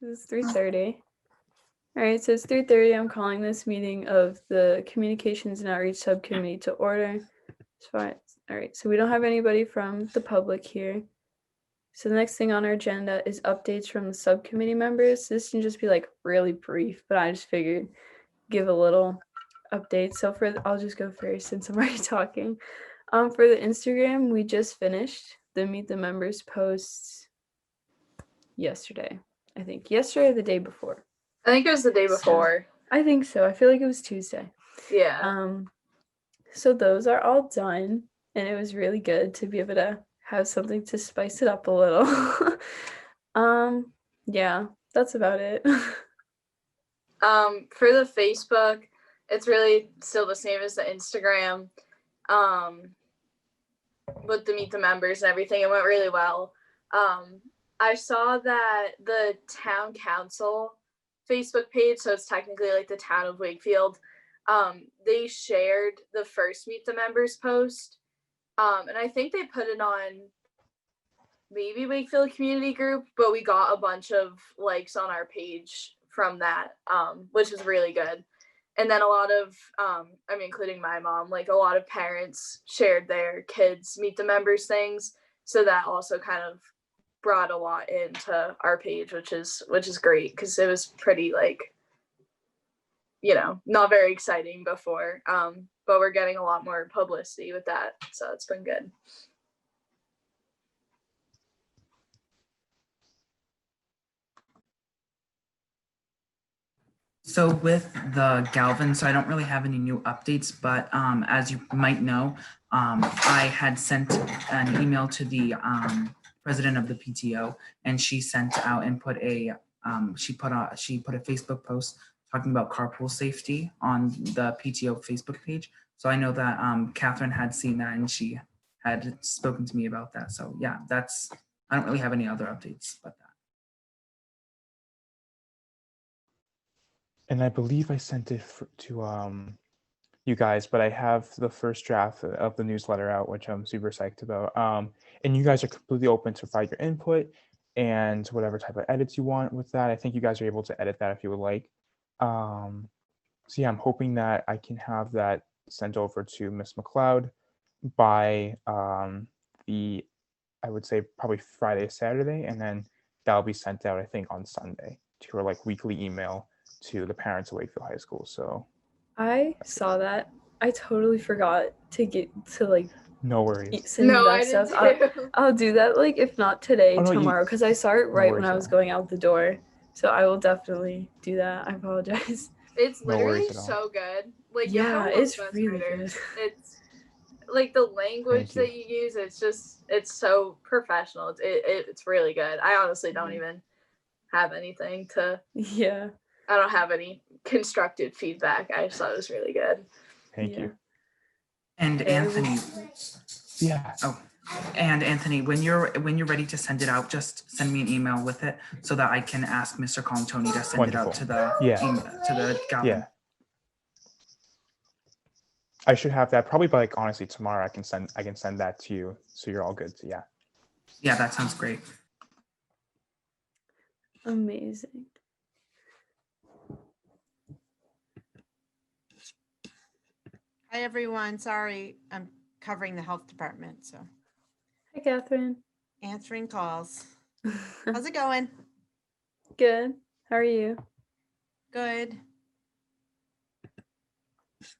It's 3:30. All right, so it's 3:30. I'm calling this meeting of the Communications and Outreach Subcommittee to order. All right, so we don't have anybody from the public here. So the next thing on our agenda is updates from the subcommittee members. This can just be like really brief, but I just figured give a little update. So I'll just go first since I'm already talking. For the Instagram, we just finished the Meet the Members posts yesterday. I think yesterday or the day before. I think it was the day before. I think so. I feel like it was Tuesday. Yeah. So those are all done, and it was really good to be able to have something to spice it up a little. Yeah, that's about it. For the Facebook, it's really still the same as the Instagram. With the Meet the Members and everything, it went really well. I saw that the town council Facebook page, so it's technically like the town of Wakefield, they shared the first Meet the Members post, and I think they put it on maybe Wakefield Community Group, but we got a bunch of likes on our page from that, which is really good. And then a lot of, including my mom, like a lot of parents shared their kids Meet the Members things, so that also kind of brought a lot into our page, which is great because it was pretty not very exciting before, but we're getting a lot more publicity with that, so it's been good. So with the Galvin, so I don't really have any new updates, but as you might know, I had sent an email to the president of the PTO, and she sent out and put a Facebook post talking about carpool safety on the PTO Facebook page. So I know that Catherine had seen that and she had spoken to me about that. So yeah, I don't really have any other updates but that. And I believe I sent it to you guys, but I have the first draft of the newsletter out, which I'm super psyched about. And you guys are completely open to provide your input and whatever type of edits you want with that. I think you guys are able to edit that if you would like. So yeah, I'm hoping that I can have that sent over to Miss McLeod by I would say probably Friday, Saturday, and then that'll be sent out, I think, on Sunday to her weekly email to the parents of Wakefield High School. So I saw that. I totally forgot to get to no worries. Send you that stuff. I'll do that if not today, tomorrow, because I saw it right when I was going out the door. So I will definitely do that. I apologize. It's literally so good. Yeah, it's really good. It's the language that you use. It's so professional. It's really good. I honestly don't even have anything to. Yeah. I don't have any constructive feedback. I just thought it was really good. Thank you. And Anthony. Yeah. Oh. And Anthony, when you're ready to send it out, just send me an email with it so that I can ask Mr. Colantoni to send it out to the Galvin. Yeah. I should have that probably by honestly tomorrow. I can send that to you, so you're all good. So yeah. Yeah, that sounds great. Amazing. Hi everyone. Sorry, I'm covering the health department, so. Hi, Catherine. Answering calls. How's it going? Good. How are you? Good.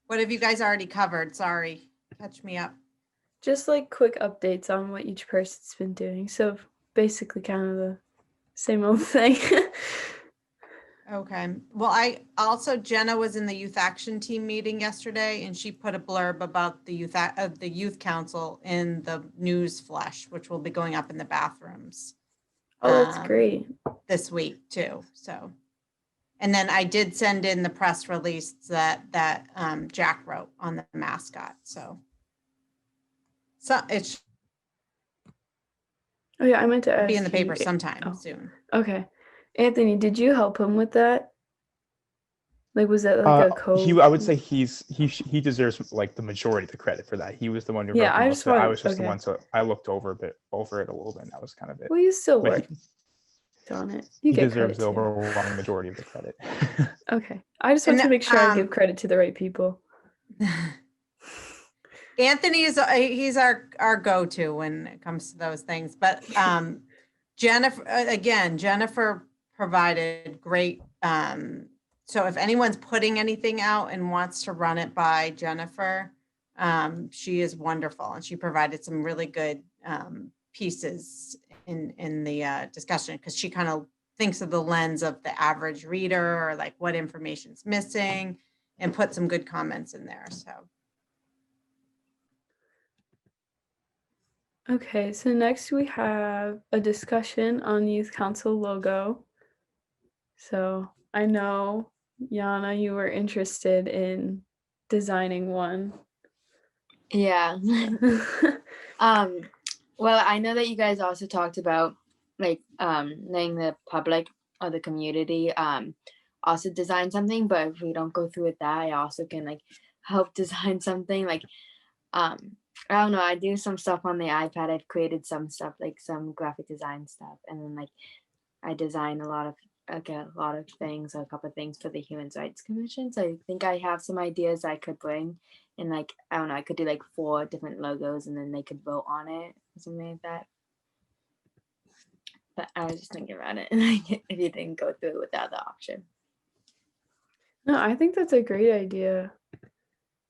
What have you guys already covered? Sorry, catch me up. Just quick updates on what each person's been doing. So basically kind of the same old thing. Okay. Well, Jenna was in the youth action team meeting yesterday, and she put a blurb about the youth council in the news flash, which will be going up in the bathrooms. Oh, that's great. This week too. So, and then I did send in the press release that Jack wrote on the mascot. So it's. Oh yeah, I meant to ask. Be in the paper sometime soon. Okay. Anthony, did you help him with that? Was that a code? I would say he deserves the majority of the credit for that. He was the one who wrote I was just the one, so I looked over it a little bit, and that was kind of it. Well, you still work. on it. You He get deserves the credit too. overwhelming majority of the credit. Okay. I just want And, to make sure I give credit to the right people. Anthony is he's our go-to when it comes to those things. But Jennifer provided great. So if anyone's putting anything out and wants to run it by Jennifer, she is wonderful, and she provided some really good pieces in the discussion, because she kind of thinks of the lens of the average reader, or like what information's missing, and put some good comments in there. So. Okay, so next we have a discussion on Youth Council logo. So I know, Yana, you were interested in designing one. Yeah. Well, I know that you guys also talked about like letting the public or the community also design something, but if we don't go through with that, I also can like help design something. Like I don't know, I do some stuff on the iPad. I've created some stuff, like some graphic design stuff, and then like I design a lot of things, a couple of things for the Human Rights Commission. So I think I have some ideas I could bring, and like I don't know, I could do like 4 different logos, and then they could vote on it or something like that. But I was just thinking about it, like if you didn't go through without the option. No, I think that's a great idea.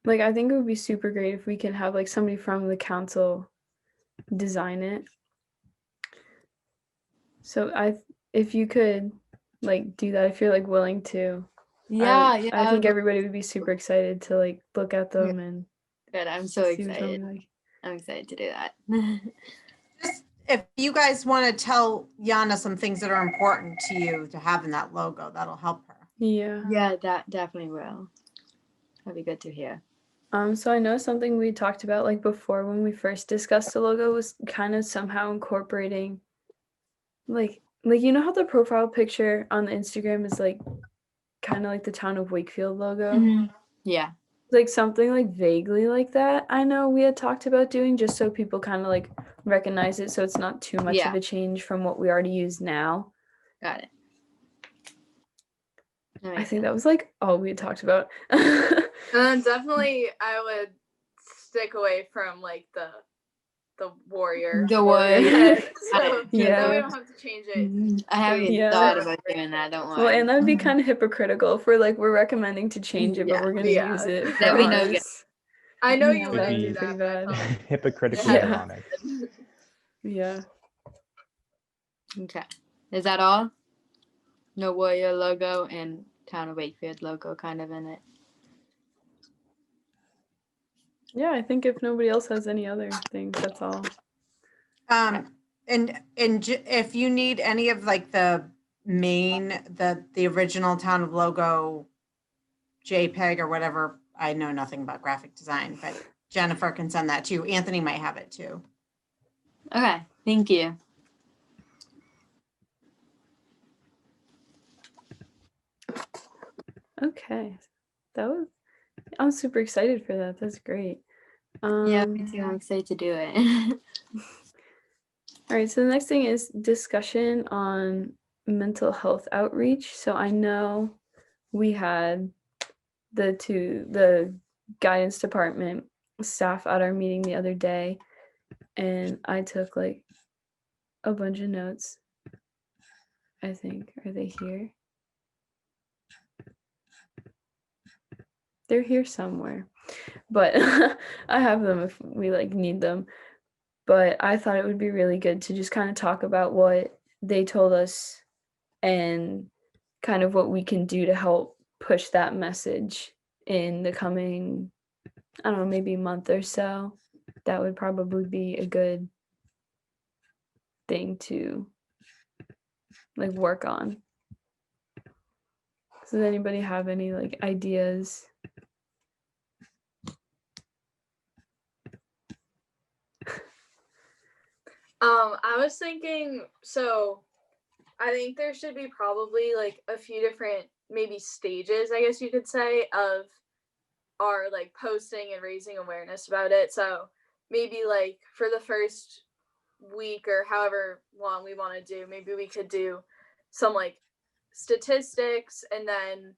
Like, I think it would be super great if we can have like somebody from the council design it. So if you could like do that, if you're like willing to. I think everybody would be super excited to like look at them and Good. I'm so see what excited. something like. I'm excited to do that. Just if you guys want to tell Yana some things that are important to you to have in that logo, that'll help her. Yeah. Yeah, that definitely will. That'd be good to hear. So I know something we talked about like before when we first discussed the logo was kind of somehow incorporating like you know how the profile picture on the Instagram is like kind of like the town of Wakefield logo? Yeah. Like something like vaguely like that. I know we had talked about doing just so people kind of like recognize it, so it's not too much of a change from what we already use now. Got it. I think that was like all we had talked about. Definitely, I would stick away from like the warrior. The warrior. So Yeah. we don't have to change it. I haven't thought about doing that. Don't worry. Well, and that'd be kind of hypocritical if we're recommending to change it, but we're gonna use it. For That'd be no good. ours. I know Yeah, you that wouldn't would do be that. pretty but I bad. thought- Hypocritically Yeah. ironic. Yeah. Okay. Is that all? No warrior logo and Town of Wakefield logo kind of in it. Yeah, I think if nobody else has any other things, that's all. And if you need any of like the original town of logo JPEG or whatever, I know nothing about graphic design, but Jennifer can send that to you. Anthony might have it too. Okay. Thank you. Okay. I'm super excited for that. That's great. Yeah, me too. I'm excited to do it. All right, so the next thing is discussion on mental health outreach. So I know we had the guidance department staff at our meeting the other day, and I took like a bunch of notes. I think, are they here? They're here somewhere, but I have them if we like need them. But I thought it would be really good to just kind of talk about what they told us and kind of what we can do to help push that message in the coming, I don't know, maybe month or so. That would probably be a good thing to like work on. So does anybody have any like ideas? I was thinking, so I think there should be probably like a few different maybe stages, I guess you could say, of our like posting and raising awareness about it. So maybe like for the first week or however long we want to do, maybe we could do some like statistics, and then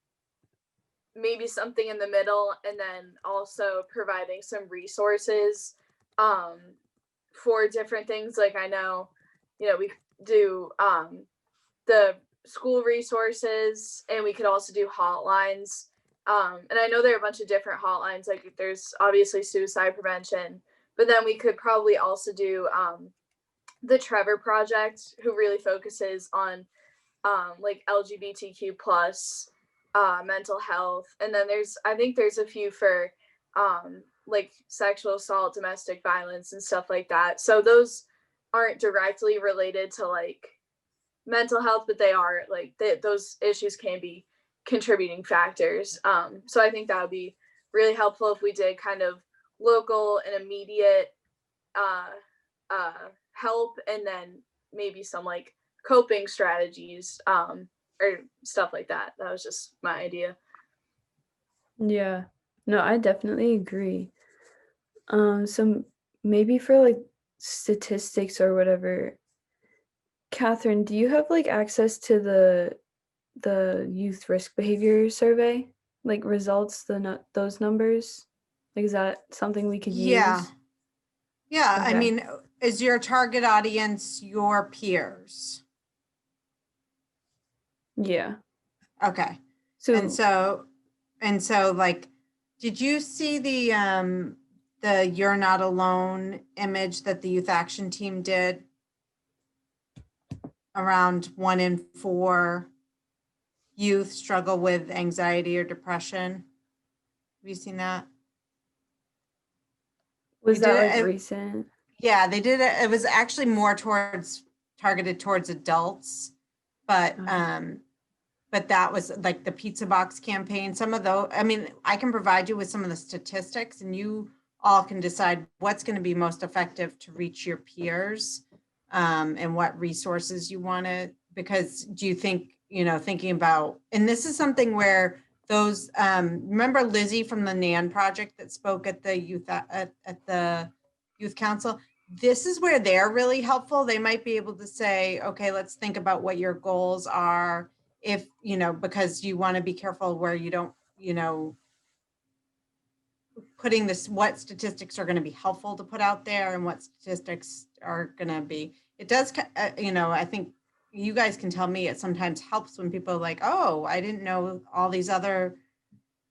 maybe something in the middle, and then also providing some resources for different things. Like I know, we do the school resources, and we could also do hotlines. And I know there are a bunch of different hotlines. Like there's obviously suicide prevention, but then we could probably also do the Trevor Project, who really focuses on like LGBTQ plus mental health. And then I think there's a few for like sexual assault, domestic violence, and stuff like that. So those aren't directly related to like mental health, but they are like those issues can be contributing factors. So I think that would be really helpful if we did kind of local and immediate help, and then maybe some like coping strategies or stuff like that. That was just my idea. Yeah. No, I definitely agree. So maybe for like statistics or whatever, Catherine, do you have like access to the youth risk behavior survey, like results, those numbers? Like, is that something we could Yeah. use? Yeah, I Okay. mean, is your target audience your peers? Yeah. Okay. So And so like, did you see the You're Not Alone image that the youth action team did? Around 1 in 4 youth struggle with anxiety or depression. Have you seen that? was They that did like it- recent? Yeah, they did it. It was actually more targeted towards adults, but that was like the pizza box campaign. Some of those, I mean, I can provide you with some of the statistics, and you all can decide what's going to be most effective to reach your peers, and what resources you want to, because do you think, thinking about, and this is something where those, remember Lizzie from the NAN project that spoke at the youth council? This is where they're really helpful. They might be able to say, okay, let's think about what your goals are. If, because you want to be careful where you don't, putting what statistics are going to be helpful to put out there and what statistics are going to be, it does, I think you guys can tell me, it sometimes helps when people are like, oh, I didn't know all these other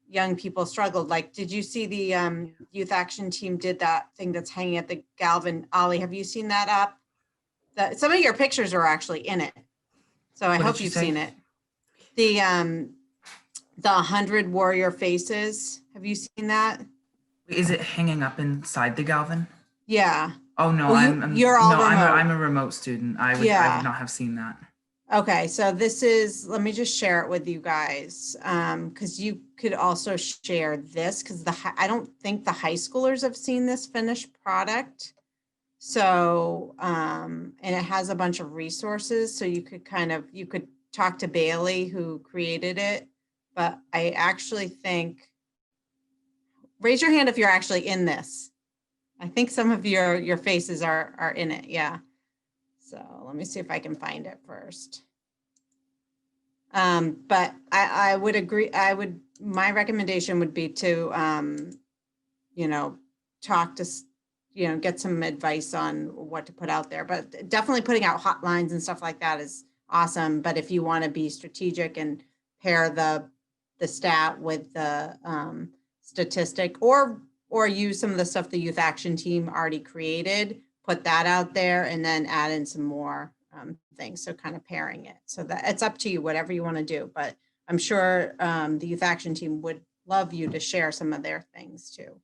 young people struggled. Like, did you see the youth action team did that thing that's hanging at the Galvin? Ollie, have you seen that up? Some of your pictures are actually in it. So I What hope did you you've say? seen it. The 100 warrior faces. Have you seen that? Is it hanging up inside the Galvin? Yeah. Oh no, Well, you're all remote. I'm a remote student. I would not have seen that. Okay, so this is, let me just share it with you guys, because you could also share this, because I don't think the high schoolers have seen this finished product. So, and it has a bunch of resources, so you could talk to Bailey, who created it. But I actually think, raise your hand if you're actually in this. I think some of your faces are in it, yeah. So let me see if I can find it first. But I would agree, my recommendation would be to, talk to, get some advice on what to put out there, but definitely putting out hotlines and stuff like that is awesome. But if you want to be strategic and pair the stat with the statistic, or use some of the stuff the youth action team already created, put that out there, and then add in some more things. So kind of pairing it. So that it's up to you, whatever you want to do. But I'm sure the youth action team would love you to share some of their things too.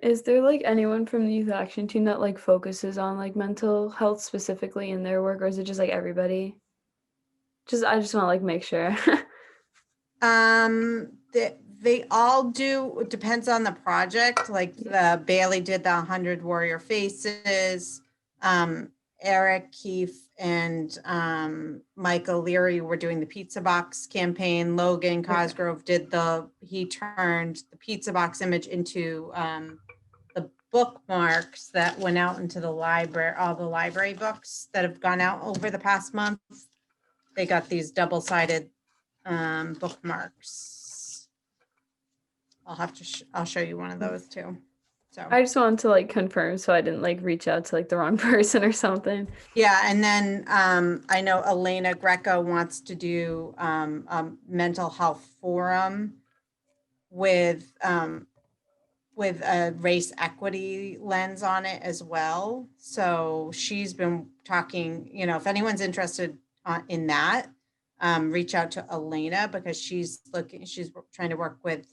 Is there like anyone from the youth action team that like focuses on like mental health specifically in their work, or is it just like everybody? I just want to like make sure. They all do. It depends on the project. Like Bailey did the 100 warrior faces. Eric Keefe and Michael Leary were doing the pizza box campaign. Logan Cosgrove did he turned the pizza box image into the bookmarks that went out into the library, all the library books that have gone out over the past month. They got these double-sided bookmarks. I'll show you one of those too. So I just wanted to like confirm so I didn't like reach out to like the wrong person or something. yeah, and then I know Elena Greco wants to do a mental health forum with a race equity lens on it as well. So she's been talking, you know, if anyone's interested in that, reach out to Elena because she's trying to work with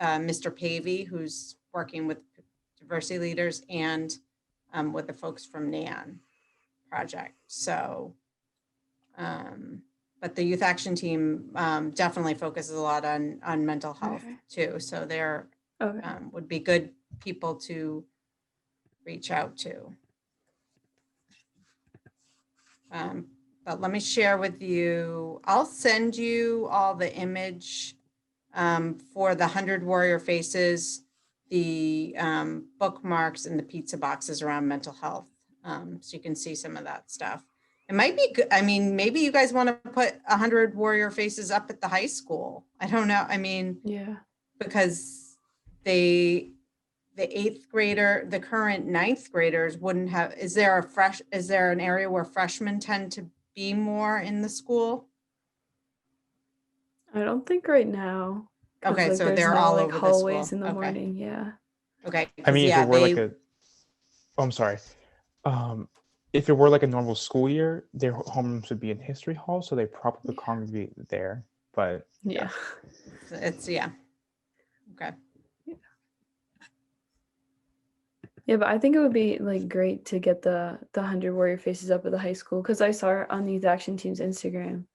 Mr. Pavey, who's working with diversity leaders and with the folks from NAN project. So, but the youth action team definitely focuses a lot on mental health too. So they're would be good people to reach out to. But let me share with you, I'll send you all the image for the 100 Warrior Faces, the bookmarks and the pizza boxes around mental health. So you can see some of that stuff. It might be good. I mean, maybe you guys want to put 100 Warrior Faces up at the high school. I don't know. I mean, Yeah. Because the 8th grader, the current 9th graders wouldn't have, is there an area where freshmen tend to be more in the school? I don't think right now. Okay, like, so there's they're no, all like, over the hallways school. in the Okay. morning. Yeah. Okay. I mean, yeah, if it were like a, oh, I'm sorry. If it were like a normal school year, their homerooms would be in history hall, so they probably congregate there. But Yeah. it's okay. Yeah, but I think it would be like great to get the 100 Warrior Faces up at the high school because I saw it on the youth action team's Instagram.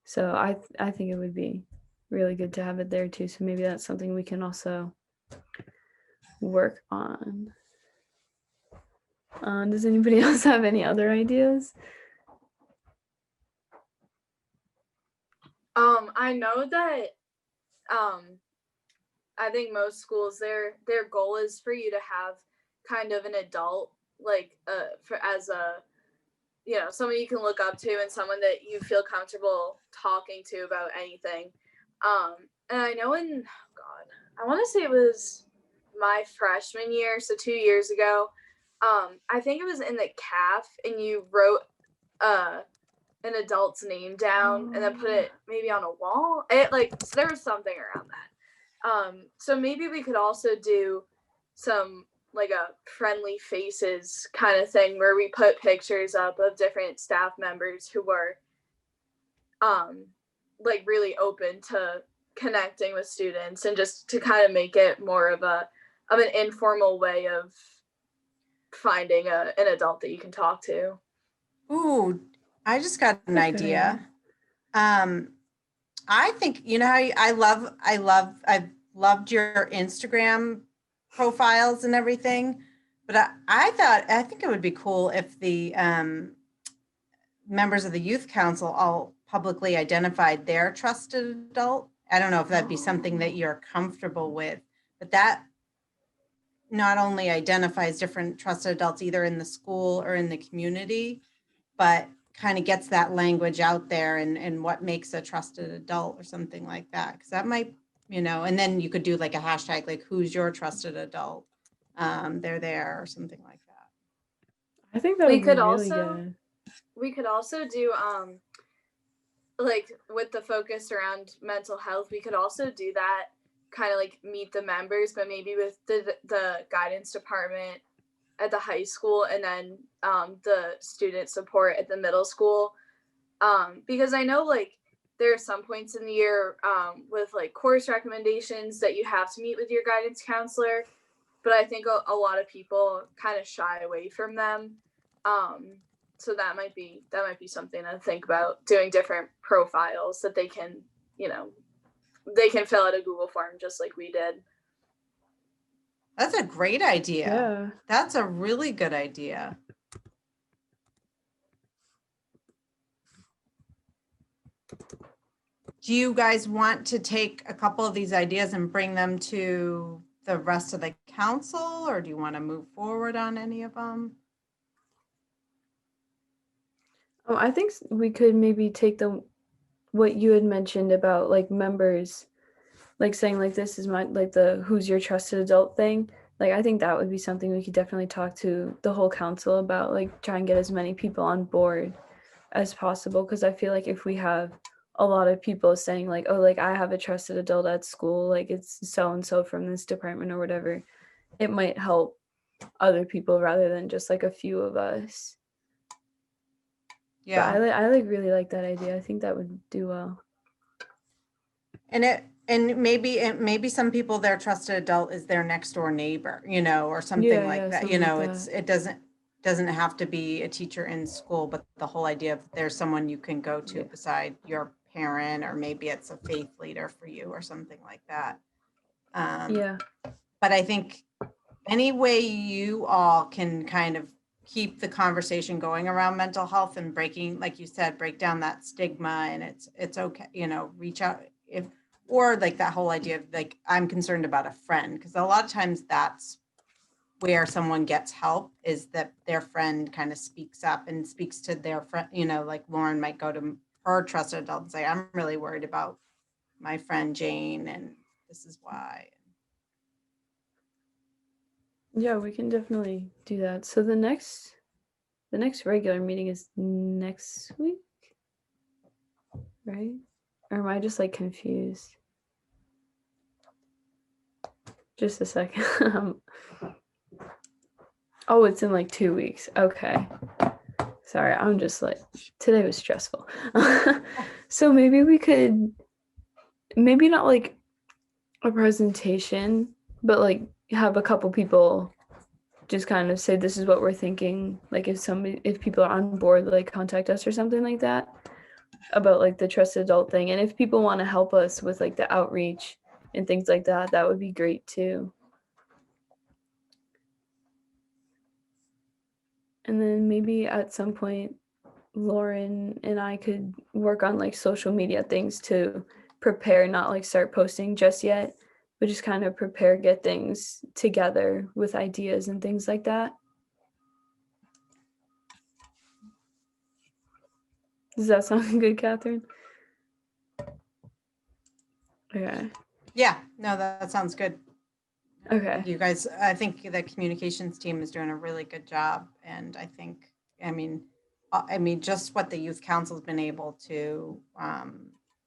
So I think it would be really good to have it there too. So maybe that's something we can also work on. Does anybody else have any other ideas? I know that I think most schools their goal is for you to have kind of an adult like as a someone you can look up to and someone that you feel comfortable talking to about anything. And I know I want to say it was my freshman year, so 2 years ago. I think it was in the CAF, and you wrote an adult's name down and then put it maybe on a wall. So there was something around that. So maybe we could also do some like a friendly faces kind of thing where we put pictures up of different staff members who were like really open to connecting with students and just to kind of make it more of an informal way of finding an adult that you can talk to. Ooh, I just got an idea. I think, you know how I've loved your Instagram profiles and everything, but I think it would be cool if the members of the youth council all publicly identified their trusted adult. I don't know if that'd be something that you're comfortable with, but that not only identifies different trusted adults either in the school or in the community, but kind of gets that language out there and what makes a trusted adult or something like that. Because that might, and then you could do like a hashtag, like who's your trusted adult? They're there or something like that. I think that would be really good. We could also do like with the focus around mental health, we could also do that kind of like meet the members, but maybe with the guidance department at the high school and then the student support at the middle school. Because I know like there are some points in the year with like course recommendations that you have to meet with your guidance counselor, but I think a lot of people kind of shy away from them. So that might be something to think about, doing different profiles that they can, they can fill out a Google form just like we did. That's a great idea. Yeah. That's a really good idea. Do you guys want to take a couple of these ideas and bring them to the rest of the council, or do you want to move forward on any of them? I think we could maybe take what you had mentioned about like members, like saying like this is my like the who's your trusted adult thing. Like I think that would be something we could definitely talk to the whole council about, like try and get as many people on board as possible, because I feel like if we have a lot of people saying like, oh, like I have a trusted adult at school, like it's so and so from this department or whatever, it might help other people rather than just like a few of us. Yeah. But I like really like that idea. I think that would do well. And maybe some people, their trusted adult is their next door neighbor, you know, or something Yeah, like yeah, that. something You know, like it doesn't have to be a teacher in school, but the whole idea of there's someone you can go to Yeah. beside your parent, or maybe it's a faith leader for you or something like that. Yeah. But I think any way you all can kind of keep the conversation going around mental health and breaking, like you said, break down that stigma, and it's okay, you know, reach out if, or like that whole idea of like, I'm concerned about a friend, because a lot of times that's where someone gets help, is that their friend kind of speaks up and speaks to their friend, you know, like Lauren might go to her trusted adult and say, I'm really worried about my friend Jane, and this is why. Yeah, we can definitely do that. So the next regular meeting is next week, right? Or am I just like confused? Just a second. Oh, it's in like 2 weeks. Okay. Sorry, I'm just like, today was stressful. So maybe we could, maybe not like a presentation, but like have a couple people just kind of say this is what we're thinking. Like if people are on board, like contact us or something like that about like the trusted adult thing. And if people want to help us with like the outreach and things like that, that would be great too. And then maybe at some point, Lauren and I could work on like social media things to prepare, not like start posting just yet, but just kind of prepare, get things together with ideas and things like that. Does that sound good, Catherine? Okay. Yeah, no, that sounds good. Okay. You guys, I think the communications team is doing a really good job. And I think, I mean, just what the youth council has been able to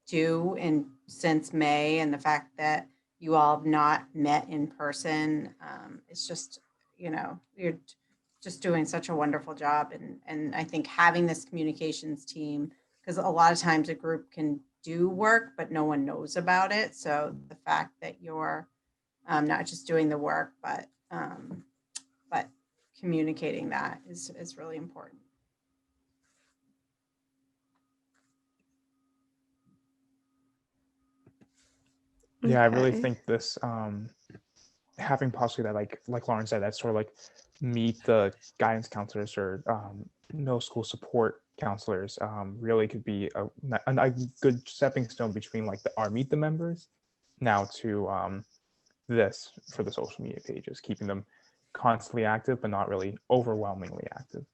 do since May, and the fact that you all have not met in person, it's just, you know, you're just doing such a wonderful job. And I think having this communications team, because a lot of times a group can do work, but no one knows about it. So the fact that you're not just doing the work, but communicating that is really important. Yeah, I really Okay. think this having possibly that like Lauren said, that sort of like meet the guidance counselors or middle school support counselors really could be a good stepping stone between like our meet the members now to this for the social media pages, keeping them constantly active but not really overwhelmingly active.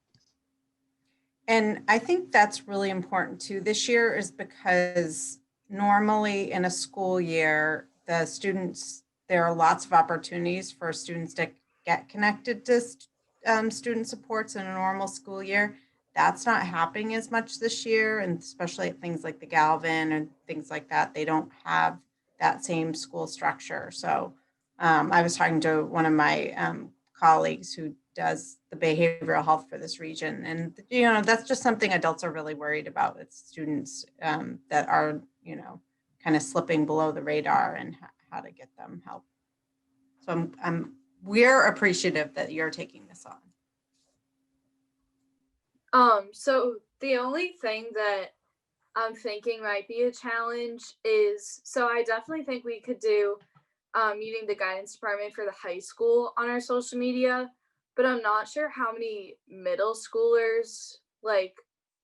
And I think that's really important too this year, is because normally in a school year, there are lots of opportunities for students to get connected to student supports in a normal school year. That's not happening as much this year, and especially at things like the Galvin and things like that, they don't have that same school structure. So I was talking to one of my colleagues who does the behavioral health for this region. And, you know, that's just something adults are really worried about with students that are, you know, kind of slipping below the radar, and how to get them help. So we're appreciative that you're taking this on. So the only thing that I'm thinking might be a challenge is, so I definitely think we could do meeting the guidance department for the high school on our social media, but I'm not sure how many middle schoolers like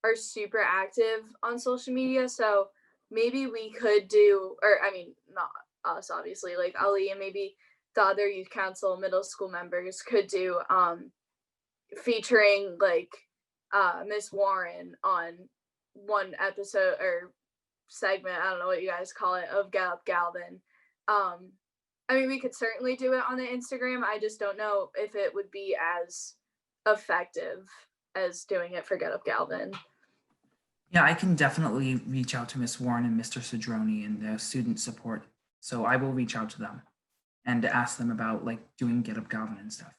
are super active on social media. So maybe we could do, or I mean, not us, obviously, like Ali and maybe the other youth council middle school members could do, featuring like Miss Warren on one episode or segment, I don't know what you guys call it, of Get Up Galvin. I mean, we could certainly do it on the Instagram. I just don't know if it would be as effective as doing it for Get Up Galvin. Yeah, I can definitely reach out to Miss Warren and Mr. Cedrone and the student support. So I will reach out to them and ask them about like doing Get Up Galvin and stuff.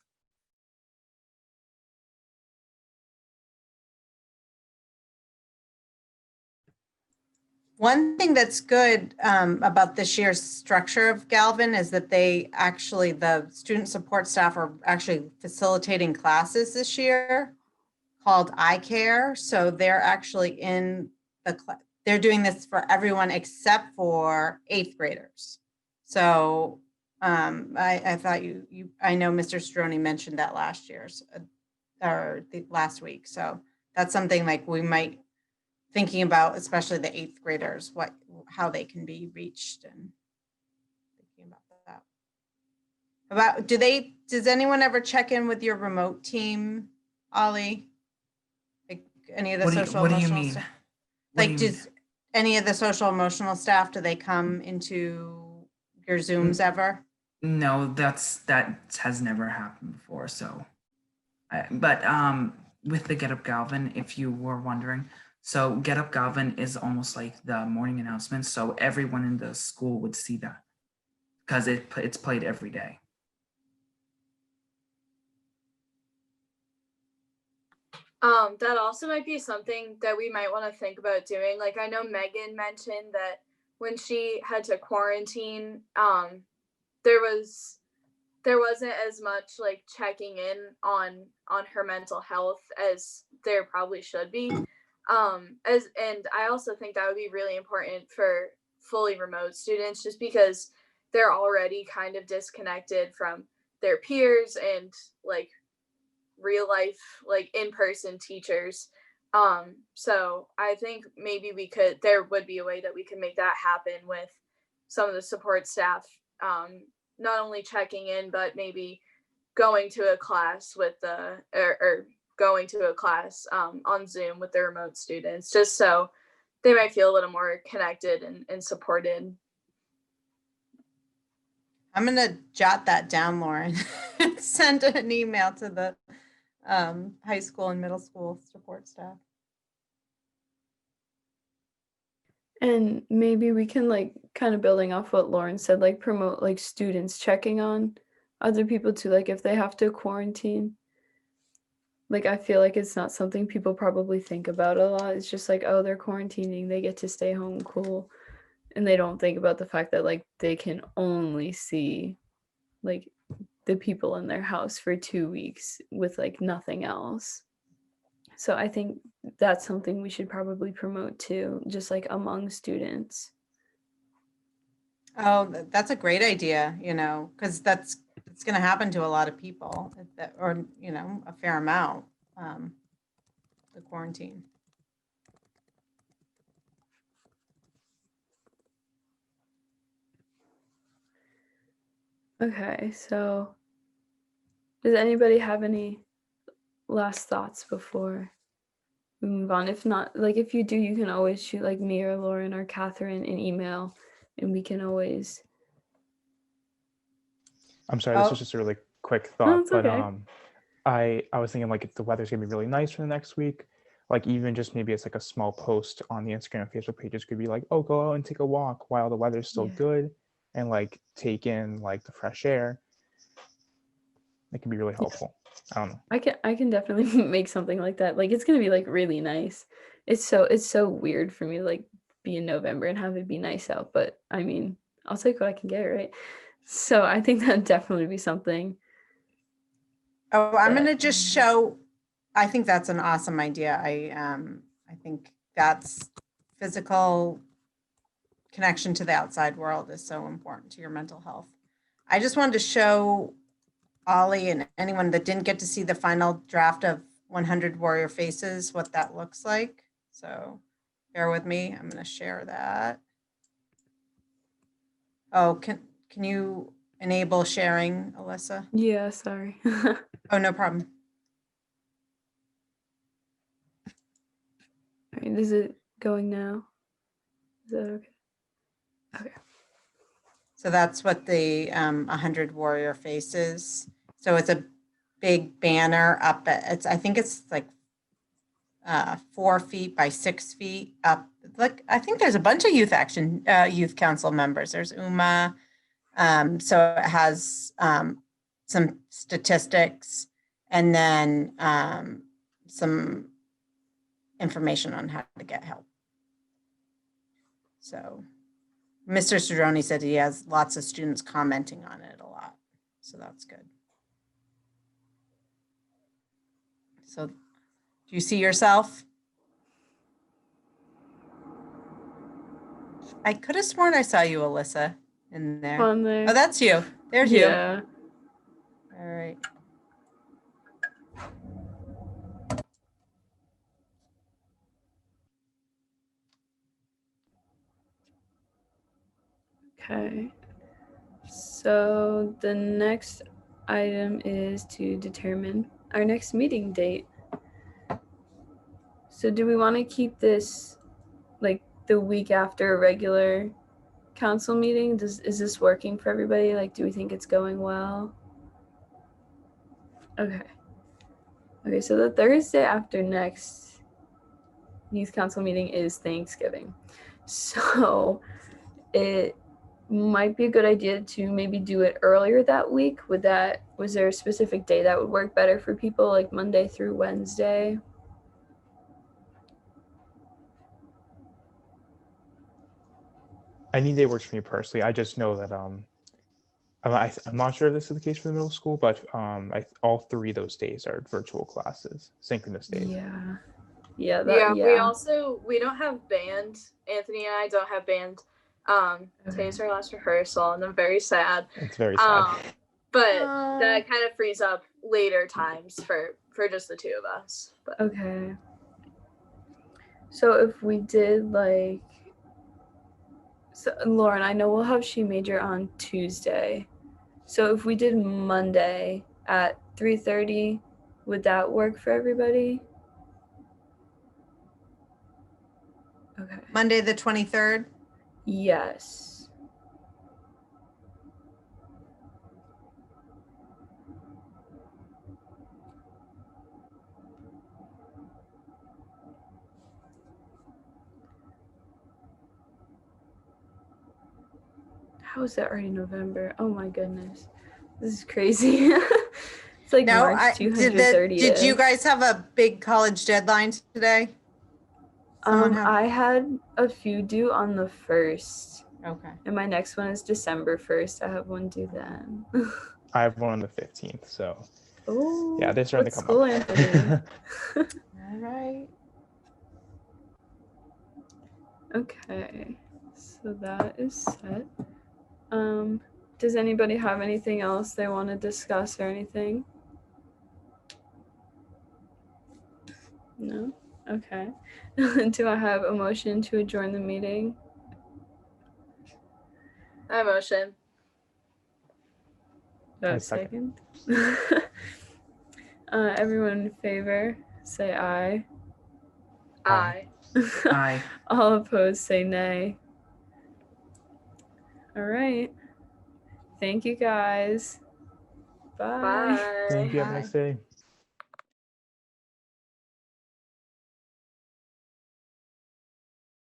One thing that's good about this year's structure of Galvin is that the student support staff are actually facilitating classes this year called I Care. So they're actually they're doing this for everyone except for 8th graders. So I thought I know Mr. Stroni mentioned that last week. So that's something like we might thinking about, especially the 8th graders, how they can be reached and thinking about that. Does anyone ever check in with your remote team, Ollie? Like any of the social what do you emotional mean? stuff? What do Like, you mean? does any of the social emotional staff, do they come into your Zooms ever? No, that has never happened before. So, but with the Get Up Galvin, if you were wondering, so Get Up Galvin is almost like the morning announcement. So everyone in the school would see that because it's played every day. That also might be something that we might want to think about doing. Like, I know Megan mentioned that when she had to quarantine, there wasn't as much like checking in on her mental health as there probably should be. And I also think that would be really important for fully remote students, just because they're already kind of disconnected from their peers and like real life, like in-person teachers. So I think maybe there would be a way that we could make that happen with some of the support staff, not only checking in, but maybe going to a class with or going to a class on Zoom with the remote students, just so they might feel a little more connected and supported. I'm going to jot that down, Lauren, and send an email to the high school and middle school support staff. And maybe we can like kind of building off what Lauren said, like promote like students checking on other people too, like if they have to quarantine. Like I feel like it's not something people probably think about a lot. It's just like, oh, they're quarantining, they get to stay home, cool. And they don't think about the fact that like they can only see like the people in their house for 2 weeks with like nothing else. So I think that's something we should probably promote too, just like among students. Oh, that's a great idea, because it's going to happen to a lot of people, or, a fair amount, the quarantine. Okay, so does anybody have any last thoughts before we move on? If not, like if you do, you can always shoot like me or Lauren or Catherine an email and we can always. I'm sorry, this was just a really quick No, thought, it's but okay. I was thinking like if the weather's gonna be really nice for the next week, like even just maybe it's like a small post on the Instagram and Facebook pages could be like, oh, go out and take a walk while the weather's still Yeah. good and like take in like the fresh air. It can be really helpful. I don't know. I can definitely make something like that. Like it's gonna be like really nice. It's so weird for me to like be in November and have it be nice out, but I mean, I'll take what I can get, right? So I think that'd definitely be something. Oh, I'm But- going to just show, I think that's an awesome idea. I think that's physical connection to the outside world is so important to your mental health. I just wanted to show Ollie and anyone that didn't get to see the final draft of 100 Warrior Faces, what that looks like. So bear with me. I'm going to share that. Oh, can you enable sharing, Alyssa? Yeah, sorry. Oh, no problem. All right, is it going now? Is that okay? Okay. So that's what the 100 Warrior faces. So it's a big banner up at, it's, I think it's like 4 feet by 6 feet up. Like, I think there's a bunch of youth council members. There's Uma. So it has some statistics and then some information on how to get help. So Mr. Sironi said he has lots of students commenting on it a lot. So that's good. So do you see yourself? I could have sworn I saw you, Alyssa, in there. On there. Oh, that's you. There's you. Yeah. All right. Okay. So the next item is to determine our next meeting date. So do we want to keep this like the week after a regular council meeting? Is this working for everybody? Like, do we think it's going well? Okay. Okay, so the Thursday after next youth council meeting is Thanksgiving. So it might be a good idea to maybe do it earlier that week. Was there a specific day that would work better for people, like Monday through Wednesday? Any day works for me personally. I just know that I'm not sure if this is the case for the middle school, but all 3 of those days are virtual classes, synchronous days. Yeah. We don't have band. Anthony and I don't have band. Today's our last rehearsal, and I'm very sad. It's very sad. But that kind of frees up later times for just the 2 of us. But Okay. So if we did Lauren, I know we'll have She Major on Tuesday. So if we did Monday at 3:30, would that work for everybody? Okay. Monday, the 23rd. Yes. How is that already November? Oh my goodness. This is crazy. It's like No, March 230th. did you guys have a big college deadline today? Someone have- I had a few due on the 1st. Okay. And my next one is December 1st. I have one due then. I have one on the 15th, so Oh. yeah, they're starting to come school, up. Anthony? All right. Okay. So that is set. Does anybody have anything else they want to discuss or anything? No? Okay. Do I have a motion to adjourn the meeting? I motion. A second. second. Everyone in favor, say aye. Aye. Aye. All opposed, say nay. All right. Thank you guys. Bye. Bye. Thank you. Have a Bye. nice day.